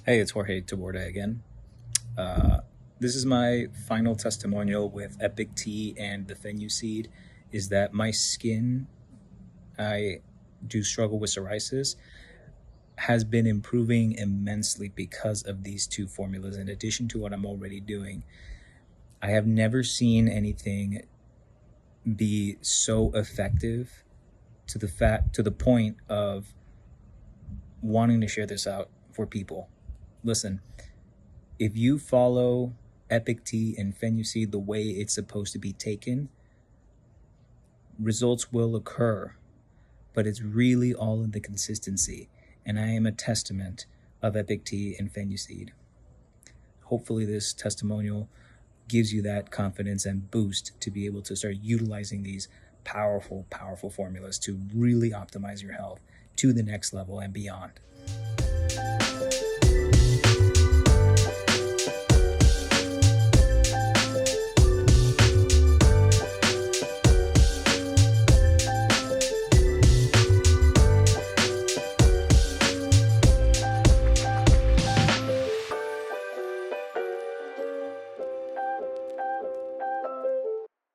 Hey, it's Jorge Taborda again. This is my final testimonial with Epic Tea and the Fenugreek, is that my skin, I do struggle with psoriasis, has been improving immensely because of these two formulas, in addition to what I'm already doing. I have never seen anything be so effective to the point of wanting to share this out for people. Listen, if you follow Epic Tea and Fenugreek the way it's supposed to be taken, results will occur, but it's really all in the consistency. And I am a testament of Epic Tea and Fenugreek. Hopefully this testimonial gives you that confidence and boost to be able to start utilizing these powerful, powerful formulas to really optimize your health to the next level and beyond.